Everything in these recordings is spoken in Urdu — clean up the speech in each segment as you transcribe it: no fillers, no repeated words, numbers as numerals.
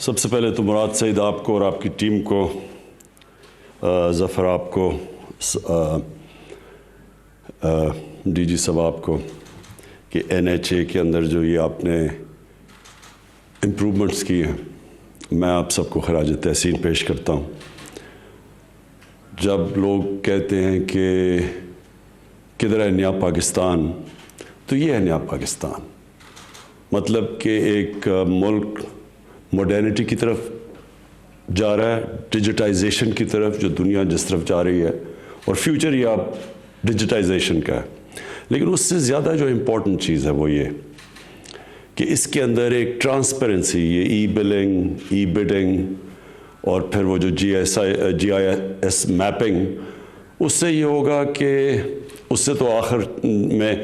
سب سے پہلے تو مراد سعید آپ کو اور آپ کی ٹیم کو، ظفر آپ کو، ڈی جی صاحب آپ کو، کہ NHA کے اندر جو یہ آپ نے امپرومنٹس کی ہیں، میں آپ سب کو خراج تحسین پیش کرتا ہوں۔ جب لوگ کہتے ہیں کہ کدھر ہے نیا پاکستان، تو یہ ہے نیا پاکستان۔ مطلب کہ ایک ملک ماڈرنٹی کی طرف جا رہا ہے، ڈیجیٹائزیشن کی طرف، جو دنیا جس طرف جا رہی ہے، اور فیوچر یہ آپ ڈیجیٹائزیشن کا ہے۔ لیکن اس سے زیادہ جو امپورٹنٹ چیز ہے وہ یہ کہ اس کے اندر ایک ٹرانسپیرنسی، یہ ای بلنگ، ای بڈنگ، اور پھر وہ جو جی آئی ایس میپنگ، اس سے یہ ہوگا کہ اس سے تو آخر میں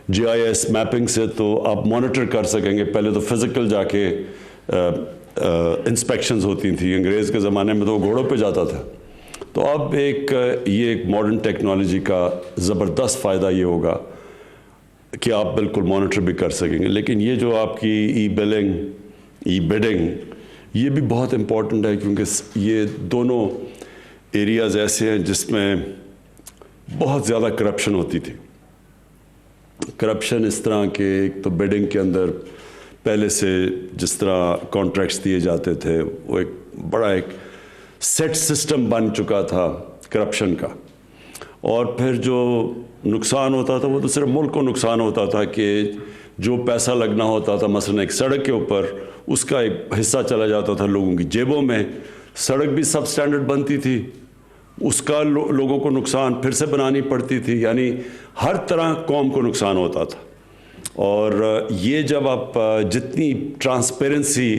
جی آئی ایس میپنگ سے تو آپ مانیٹر کر سکیں گے۔ پہلے تو فزیکل جا کے انسپیکشنز ہوتی تھیں، انگریز کے زمانے میں تو وہ گھوڑوں پہ جاتا تھا۔ تو اب یہ ایک ماڈرن ٹیکنالوجی کا زبردست فائدہ یہ ہوگا کہ آپ بالکل مانیٹر بھی کر سکیں گے۔ لیکن یہ جو آپ کی ای بلنگ، ای بڈنگ، یہ بھی بہت امپورٹنٹ ہے، کیونکہ یہ دونوں ایریاز ایسے ہیں جس میں بہت زیادہ کرپشن ہوتی تھی۔ کرپشن اس طرح کہ ایک تو بڈنگ کے اندر پہلے سے جس طرح کانٹریکٹس دیے جاتے تھے، وہ ایک بڑا ایک سیٹ سسٹم بن چکا تھا کرپشن کا، اور پھر جو نقصان ہوتا تھا وہ تو صرف ملک کو نقصان ہوتا تھا کہ جو پیسہ لگنا ہوتا تھا مثلا ایک سڑک کے اوپر، اس کا ایک حصہ چلا جاتا تھا لوگوں کی جیبوں میں۔ سڑک بھی سب سٹینڈرڈ بنتی تھی، اس کا لوگوں کو نقصان پھر سے بنانی پڑتی تھی، یعنی ہر طرح قوم کو نقصان ہوتا تھا۔ اور یہ جب آپ جتنی ٹرانسپیرنسی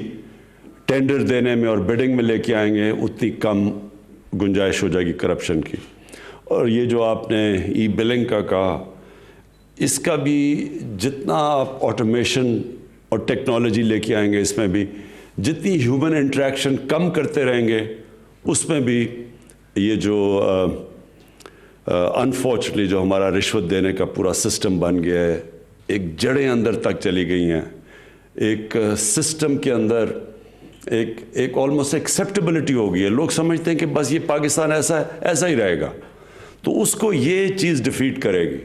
ٹینڈر دینے میں اور بڈنگ میں لے کے آئیں گے، اتنی کم گنجائش ہو جائے گی کرپشن کی۔ اور یہ جو آپ نے ای بلنگ کا کہا، اس کا بھی جتنا آپ آٹومیشن اور ٹیکنالوجی لے کے آئیں گے، اس میں بھی جتنی ہیومن انٹریکشن کم کرتے رہیں گے، اس میں بھی یہ جو انفارچونیٹلی جو ہمارا رشوت دینے کا پورا سسٹم بن گیا ہے، ایک جڑیں اندر تک چلی گئی ہیں، ایک سسٹم کے اندر ایک آلموسٹ ایکسیپٹیبلٹی ہو گئی ہے۔ لوگ سمجھتے ہیں کہ بس یہ پاکستان ایسا ہی رہے گا، تو اس کو یہ چیز ڈیفیٹ کرے گی۔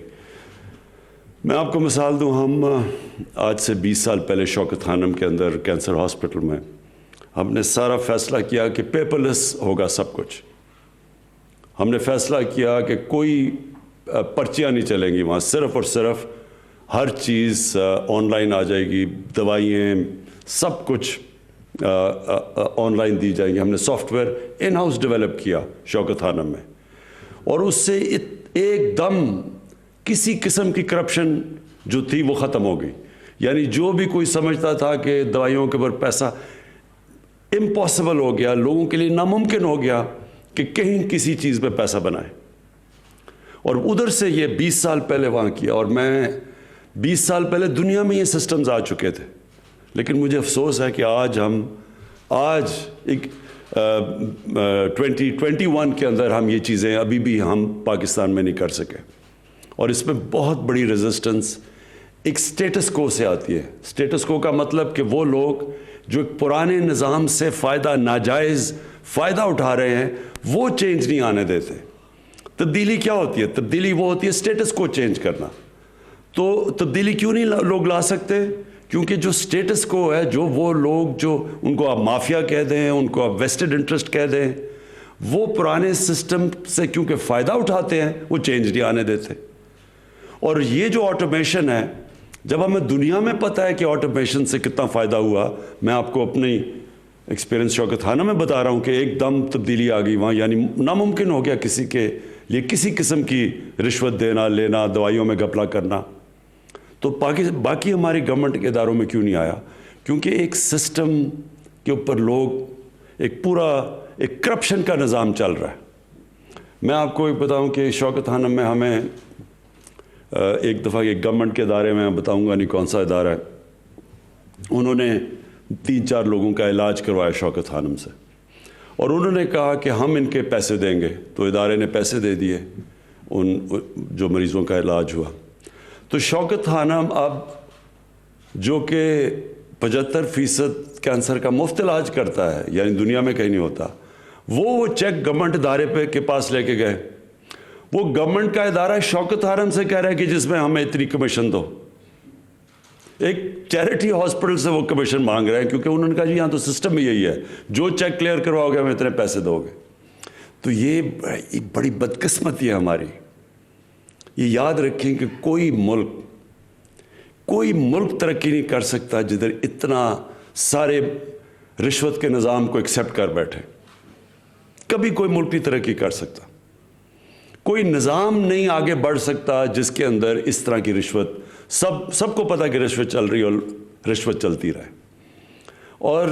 میں آپ کو مثال دوں، ہم آج سے 20 سال پہلے شوکت خانم کے اندر کینسر ہاسپٹل میں ہم نے سارا فیصلہ کیا کہ پیپر لیس ہوگا سب کچھ۔ ہم نے فیصلہ کیا کہ کوئی پرچیاں نہیں چلیں گی وہاں، صرف اور صرف ہر چیز آن لائن آ جائے گی، دوائیں سب کچھ آن لائن دی جائیں گی۔ ہم نے soft where in house develop کیا شوکت خانم میں، اور اس سے ایک دم کسی قسم کی کرپشن جو تھی وہ ختم ہو گئی۔ یعنی جو بھی کوئی سمجھتا تھا کہ دوائیوں کے اوپر پیسہ، امپاسبل ہو گیا، لوگوں کے لیے ناممکن ہو گیا کہ کہیں کسی چیز پہ پیسہ بنائے۔ اور ادھر سے یہ 20 سال پہلے وہاں کیا، اور میں 20 سال پہلے دنیا میں یہ سسٹمز آ چکے تھے، لیکن مجھے افسوس ہے کہ آج ایک 2021 کے اندر ہم یہ چیزیں ابھی بھی ہم پاکستان میں نہیں کر سکے۔ اور اس میں بہت بڑی ریزسٹنس ایک سٹیٹس کو سے آتی ہے۔ سٹیٹس کو کا مطلب کہ وہ لوگ جو ایک پرانے نظام سے ناجائز فائدہ اٹھا رہے ہیں، وہ چینج نہیں آنے دیتے۔ تبدیلی کیا ہوتی ہے؟ تبدیلی وہ ہوتی ہے سٹیٹس کو چینج کرنا۔ تو تبدیلی کیوں نہیں لوگ لا سکتے؟ کیونکہ جو سٹیٹس کو ہے، جو وہ لوگ جو ان کو آپ مافیا کہہ دیں، ان کو آپ ویسٹڈ انٹرسٹ کہہ دیں، وہ پرانے سسٹم سے کیونکہ فائدہ اٹھاتے ہیں، وہ چینج نہیں آنے دیتے۔ اور یہ جو آٹومیشن ہے، جب ہمیں دنیا میں پتہ ہے کہ آٹومیشن سے کتنا فائدہ ہوا، میں آپ کو اپنی ایکسپیرینس شوکت خانہ میں بتا رہا ہوں کہ ایک دم تبدیلی آ گئی وہاں، یعنی ناممکن ہو گیا کسی کے لیے کسی قسم کی رشوت دینا لینا، دوائیوں میں گھپلا کرنا۔ تو باقی ہماری گورنمنٹ کے اداروں میں کیوں نہیں آیا؟ کیونکہ ایک سسٹم کے اوپر لوگ ایک کرپشن کا نظام چل رہا ہے۔ میں آپ کو ایک بتاؤں کہ شوکت خانم میں ہمیں ایک دفعہ ایک گورنمنٹ کے ادارے میں بتاؤں گا نہیں کون سا ادارہ ہے، انہوں نے 3-4 لوگوں کا علاج کروایا شوکت خانم سے، اور انہوں نے کہا کہ ہم ان کے پیسے دیں گے، تو ادارے نے پیسے دے دیے ان جو مریضوں کا علاج ہوا۔ تو شوکت خانم اب جو کہ 75% کینسر کا مفت علاج کرتا ہے، یعنی دنیا میں کہیں نہیں ہوتا، وہ چیک گورنمنٹ ادارے کے پاس لے کے گئے. وہ گورنمنٹ کا ادارہ شوکت حرم سے کہہ رہا ہے کہ جس میں ہمیں اتنی کمیشن دو. ایک چیریٹی ہاسپٹل سے وہ کمیشن مانگ رہے ہیں کیونکہ انہوں نے کہا جی یہاں تو سسٹم ہی یہی ہے، جو چیک کلیئر کرواؤ گے ہمیں اتنے پیسے دو گے. تو یہ ایک بڑی بدقسمتی ہے ہماری. یہ یاد رکھیں کہ کوئی ملک ترقی نہیں کر سکتا جدھر اتنا سارے رشوت کے نظام کو ایکسیپٹ کر بیٹھے. کبھی کوئی ملک نہیں ترقی کر سکتا. کوئی نظام نہیں آگے بڑھ سکتا جس کے اندر اس طرح کی رشوت، سب کو پتہ کہ رشوت چل رہی اور رشوت چلتی رہے. اور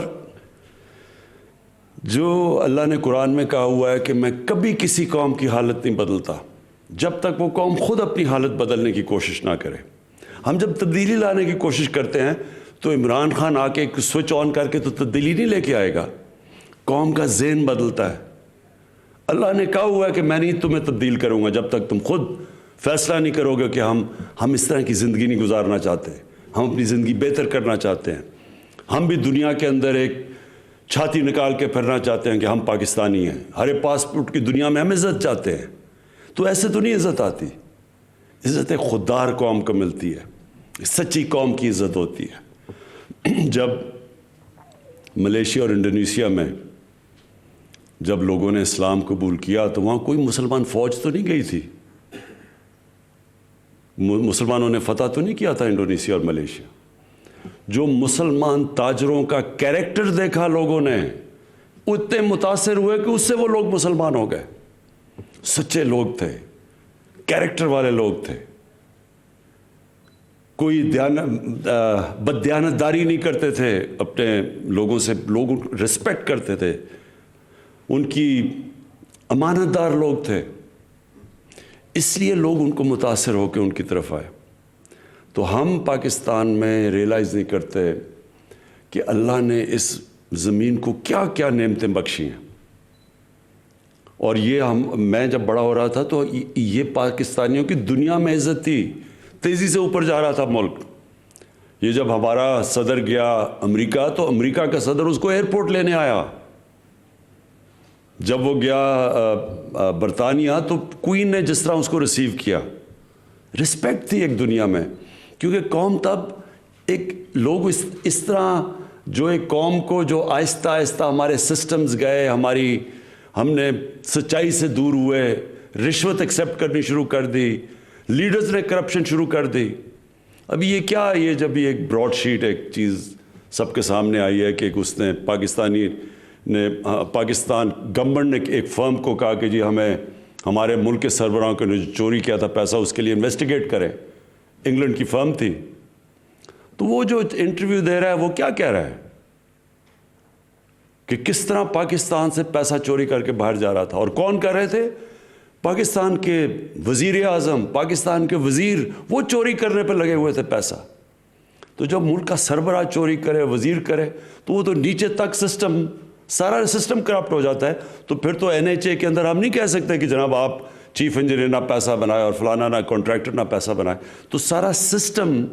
جو اللہ نے قرآن میں کہا ہوا ہے کہ میں کبھی کسی قوم کی حالت نہیں بدلتا جب تک وہ قوم خود اپنی حالت بدلنے کی کوشش نہ کرے. ہم جب تبدیلی لانے کی کوشش کرتے ہیں تو عمران خان آ کے ایک سوئچ آن کر کے تو تبدیلی نہیں لے کے آئے گا. قوم کا ذہن بدلتا ہے. اللہ نے کہا ہوا ہے کہ میں نہیں تمہیں تبدیل کروں گا جب تک تم خود فیصلہ نہیں کرو گے کہ ہم اس طرح کی زندگی نہیں گزارنا چاہتے، ہم اپنی زندگی بہتر کرنا چاہتے ہیں. ہم بھی دنیا کے اندر ایک چھاتی نکال کے پھرنا چاہتے ہیں کہ ہم پاکستانی ہیں، ہر پاسپورٹ کی دنیا میں ہم عزت چاہتے ہیں. تو ایسے تو نہیں عزت آتی. عزت ایک خوددار قوم کو ملتی ہے، سچی قوم کی عزت ہوتی ہے. جب ملیشیا اور انڈونیشیا میں جب لوگوں نے اسلام قبول کیا تو وہاں کوئی مسلمان فوج تو نہیں گئی تھی، مسلمانوں نے فتح تو نہیں کیا تھا انڈونیشیا اور ملیشیا. جو مسلمان تاجروں کا کیریکٹر دیکھا لوگوں نے اتنے متاثر ہوئے کہ اس سے وہ لوگ مسلمان ہو گئے. سچے لوگ تھے، کیریکٹر والے لوگ تھے، کوئی بددیانتداری نہیں کرتے تھے اپنے لوگوں سے، لوگ رسپیکٹ کرتے تھے، ان کی امانت دار لوگ تھے. اس لیے لوگ ان کو متاثر ہو کے ان کی طرف آئے. تو ہم پاکستان میں ریئلائز نہیں کرتے کہ اللہ نے اس زمین کو کیا کیا نعمتیں بخشی ہیں. اور یہ میں جب بڑا ہو رہا تھا تو یہ پاکستانیوں کی دنیا میں عزت تھی، تیزی سے اوپر جا رہا تھا ملک. یہ جب ہمارا صدر گیا امریکہ تو امریکہ کا صدر اس کو ایئرپورٹ لینے آیا. جب وہ گیا برطانیہ تو کوئین نے جس طرح اس کو ریسیو کیا، رسپیکٹ تھی ایک دنیا میں. کیونکہ قوم تب ایک لوگ اس طرح جو ایک قوم کو جو آہستہ آہستہ ہمارے سسٹمز گئے، ہم نے سچائی سے دور ہوئے، رشوت ایکسیپٹ کرنی شروع کر دی، لیڈرز نے کرپشن شروع کر دی. ابھی یہ کیا، یہ جب یہ ایک براڈ شیٹ ایک چیز سب کے سامنے آئی ہے کہ اس نے پاکستان گورنمنٹ نے ایک فرم کو کہا کہ جی ہمیں ہمارے ملک کے سربراہوں کو جو چوری کیا تھا پیسہ اس کے لیے انویسٹیگیٹ کریں. انگلینڈ کی فرم تھی. تو وہ جو انٹرویو دے رہا ہے وہ کیا کہہ رہا ہے کہ کس طرح پاکستان سے پیسہ چوری کر کے باہر جا رہا تھا. اور کون کر رہے تھے؟ پاکستان کے وزیر اعظم، پاکستان کے وزیر، وہ چوری کرنے پہ لگے ہوئے تھے پیسہ. تو جب ملک کا سربراہ چوری کرے، وزیر کرے، تو وہ تو نیچے تک سارا سسٹم کرپٹ ہو جاتا ہے. تو پھر تو NHA کے اندر ہم نہیں کہہ سکتے کہ جناب آپ چیف انجینئر نہ پیسہ بنائے اور فلانا نہ کانٹریکٹر نہ پیسہ بنائے. تو سارا سسٹم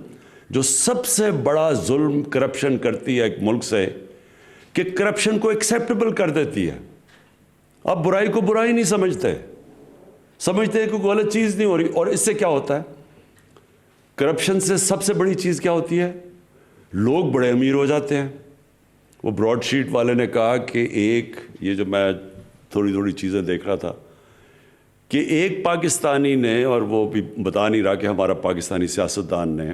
جو سب سے بڑا ظلم کرپشن کرتی ہے ایک ملک سے کہ کرپشن کو ایکسیپٹیبل کر دیتی ہے. اب برائی کو برائی نہیں سمجھتے کہ کوئی غلط چیز نہیں ہو رہی. اور اس سے کیا ہوتا ہے؟ کرپشن سے سب سے بڑی چیز کیا ہوتی ہے؟ لوگ بڑے امیر ہو جاتے ہیں. وہ براڈ شیٹ والے نے کہا کہ یہ جو میں تھوڑی چیزیں دیکھ رہا تھا کہ ایک پاکستانی نے، اور وہ بھی بتا نہیں رہا کہ ہمارا پاکستانی سیاستدان نے،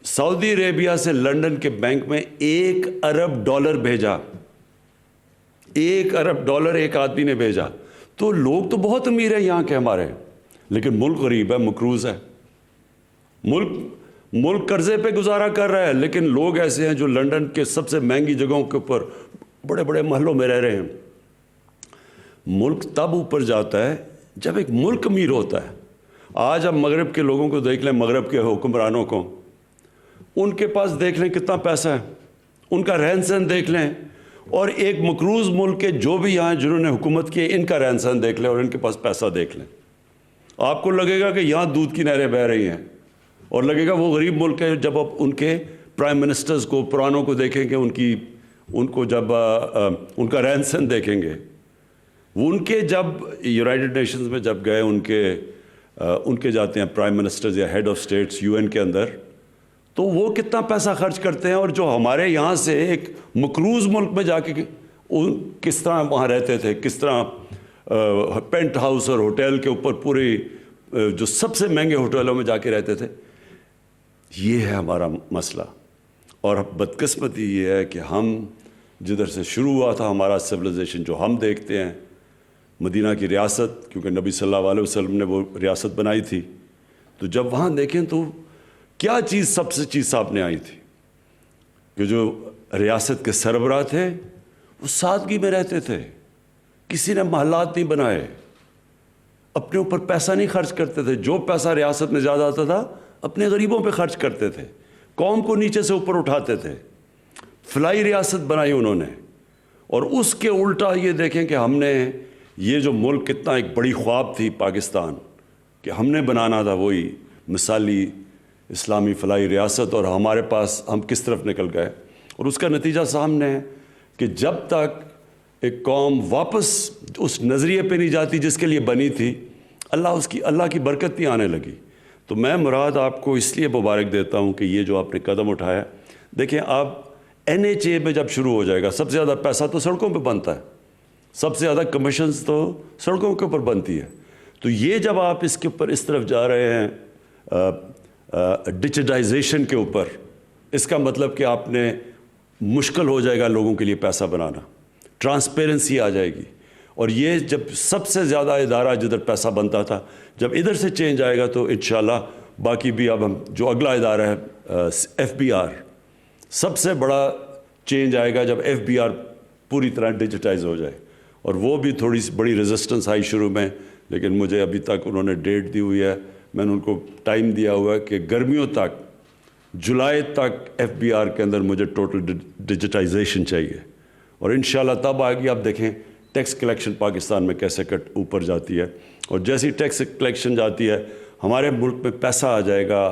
سعودی عربیہ سے لنڈن کے بینک میں $1 ارب بھیجا. $1 ارب ایک آدمی نے بھیجا. تو لوگ تو بہت امیر ہیں یہاں کے ہمارے، لیکن ملک غریب ہے، مقروض ہے. ملک قرضے پہ گزارا کر رہا ہے، لیکن لوگ ایسے ہیں جو لنڈن کے سب سے مہنگی جگہوں کے اوپر بڑے بڑے محلوں میں رہ رہے ہیں. ملک تب اوپر جاتا ہے جب ایک ملک امیر ہوتا ہے. آج ہم مغرب کے لوگوں کو دیکھ لیں، مغرب کے حکمرانوں کو، ان کے پاس دیکھ لیں کتنا پیسہ ہے، ان کا رہن سہن دیکھ لیں، اور ایک مقروض ملک کے جو بھی یہاں جنہوں نے حکومت کی ان کا رہن سہن دیکھ لیں اور ان کے پاس پیسہ دیکھ لیں. آپ کو لگے گا کہ یہاں دودھ کی نہریں بہہ رہی ہیں، اور لگے گا وہ غریب ملک ہے جب اب ان کے پرائم منسٹرز کو پرانوں کو دیکھیں گے، ان کو جب ان کا رہن سہن دیکھیں گے، وہ ان کے جب یونائٹڈ نیشنز میں جب گئے ان کے جاتے ہیں پرائم منسٹرز یا ہیڈ آف اسٹیٹس UN کے اندر، تو وہ کتنا پیسہ خرچ کرتے ہیں، اور جو ہمارے یہاں سے ایک مقروض ملک میں جا کے کس طرح وہاں رہتے تھے، کس طرح پینٹ ہاؤس اور ہوٹل کے اوپر پورے جو سب سے مہنگے ہوٹلوں میں جا کے رہتے تھے. یہ ہے ہمارا مسئلہ. اور بدقسمتی یہ ہے کہ ہم جدھر سے شروع ہوا تھا ہمارا سویلائزیشن، جو ہم دیکھتے ہیں مدینہ کی ریاست، کیونکہ نبی صلی اللہ علیہ وسلم نے وہ ریاست بنائی تھی، تو جب وہاں دیکھیں تو کیا چیز سب سے چیز سامنے آئی تھی کہ جو ریاست کے سربراہ تھے وہ سادگی میں رہتے تھے، کسی نے محلات نہیں بنائے، اپنے اوپر پیسہ نہیں خرچ کرتے تھے، جو پیسہ ریاست میں زیادہ آتا تھا اپنے غریبوں پہ خرچ کرتے تھے، قوم کو نیچے سے اوپر اٹھاتے تھے. فلاحی ریاست بنائی انہوں نے. اور اس کے الٹا یہ دیکھیں کہ ہم نے یہ جو ملک کتنا ایک بڑی خواب تھی پاکستان کہ ہم نے بنانا تھا وہی مثالی اسلامی فلاحی ریاست، اور ہمارے پاس ہم کس طرف نکل گئے. اور اس کا نتیجہ سامنے ہے کہ جب تک ایک قوم واپس اس نظریے پہ نہیں جاتی جس کے لیے بنی تھی، اللہ کی برکت نہیں آنے لگی. تو میں مراد آپ کو اس لیے مبارک دیتا ہوں کہ یہ جو آپ نے قدم اٹھایا. دیکھیں آپ NHA میں جب شروع ہو جائے گا، سب سے زیادہ پیسہ تو سڑکوں پہ بنتا ہے، سب سے زیادہ کمیشنز تو سڑکوں کے اوپر بنتی ہے. تو یہ جب آپ اس کے اوپر اس طرف جا رہے ہیں ڈیجیٹائزیشن کے اوپر، اس کا مطلب کہ آپ نے مشکل ہو جائے گا لوگوں کے لیے پیسہ بنانا، ٹرانسپیرنسی آ جائے گی. اور یہ جب سب سے زیادہ ادارہ جدھر پیسہ بنتا تھا، جب ادھر سے چینج آئے گا تو انشاءاللہ باقی بھی اب ہم جو اگلا ادارہ ہے FBR، سب سے بڑا چینج آئے گا جب FBR پوری طرح ڈیجیٹائز ہو جائے. اور وہ بھی تھوڑی سی بڑی ریزسٹنس آئی شروع میں، لیکن مجھے ابھی تک انہوں نے ڈیٹ دی ہوئی ہے، میں نے ان کو ٹائم دیا ہوا ہے کہ گرمیوں تک، جولائی تک FBR کے اندر مجھے ٹوٹل ڈیجیٹائزیشن چاہیے. اور انشاءاللہ تب آئے گی. آپ دیکھیں ٹیکس کلیکشن پاکستان میں کیسے اوپر جاتی ہے، اور جیسی ٹیکس کلیکشن جاتی ہے ہمارے ملک میں پیسہ آ جائے گا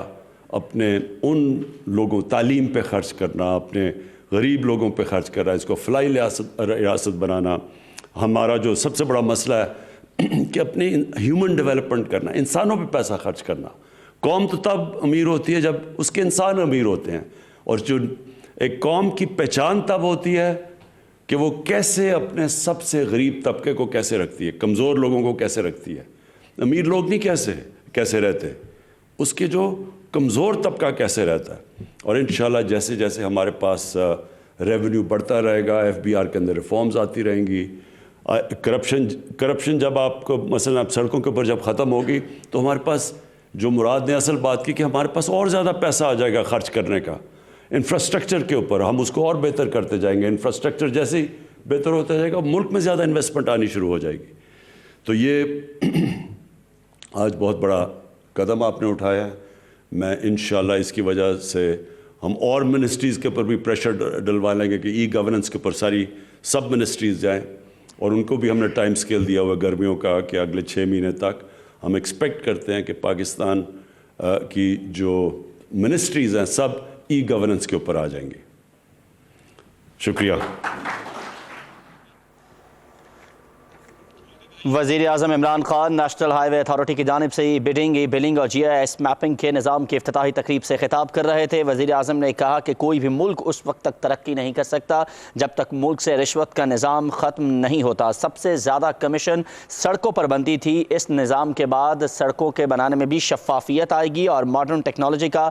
اپنے ان لوگوں، تعلیم پہ خرچ کرنا، اپنے غریب لوگوں پہ خرچ کرنا، اس کو فلاحی ریاست بنانا. ہمارا جو سب سے بڑا مسئلہ ہے کہ اپنی ہیومن ڈیولپمنٹ کرنا، انسانوں پہ پیسہ خرچ کرنا. قوم تو تب امیر ہوتی ہے جب اس کے انسان امیر ہوتے ہیں، اور جو ایک قوم کی پہچان تب ہوتی ہے کہ وہ کیسے اپنے سب سے غریب طبقے کو کیسے رکھتی ہے، کمزور لوگوں کو کیسے رکھتی ہے. امیر لوگ نہیں کیسے رہتے، اس کے جو کمزور طبقہ کیسے رہتا ہے. اور انشاءاللہ جیسے جیسے ہمارے پاس ریونیو بڑھتا رہے گا، FBR کے اندر ریفارمز آتی رہیں گی. کرپشن جب آپ کو مثلا سڑکوں کے اوپر جب ختم ہوگی تو ہمارے پاس جو مراد نے اصل بات کی کہ ہمارے پاس اور زیادہ پیسہ آ جائے گا خرچ کرنے کا. انفراسٹرکچر کے اوپر ہم اس کو اور بہتر کرتے جائیں گے. انفراسٹرکچر جیسے ہی بہتر ہوتا جائے گا ملک میں زیادہ انویسٹمنٹ آنی شروع ہو جائے گی. تو یہ آج بہت بڑا قدم آپ نے اٹھایا ہے. میں انشاءاللہ اس کی وجہ سے ہم اور منسٹریز کے اوپر بھی پریشر ڈلوا لیں گے کہ گورننس کے اوپر ساری سب منسٹریز جائیں. اور ان کو بھی ہم نے ٹائم سکیل دیا ہوا ہے گرمیوں کا کہ اگلے 6 مہینے تک ہم ایکسپیکٹ کرتے ہیں کہ پاکستان کی جو منسٹریز ہیں سب گورننس کے اوپر آ جائیں گے. شکریہ. وزیر اعظم عمران خان نیشنل ہائی وے اتھارٹی کی جانب سے بلنگ اور GIS میپنگ کے نظام کی افتتاحی تقریب سے خطاب کر رہے تھے. وزیر اعظم نے کہا کہ کوئی بھی ملک اس وقت تک ترقی نہیں کر سکتا جب تک ملک سے رشوت کا نظام ختم نہیں ہوتا. سب سے زیادہ کمیشن سڑکوں پر بنتی تھی. اس نظام کے بعد سڑکوں کے بنانے میں بھی شفافیت آئے گی اور ماڈرن ٹیکنالوجی کا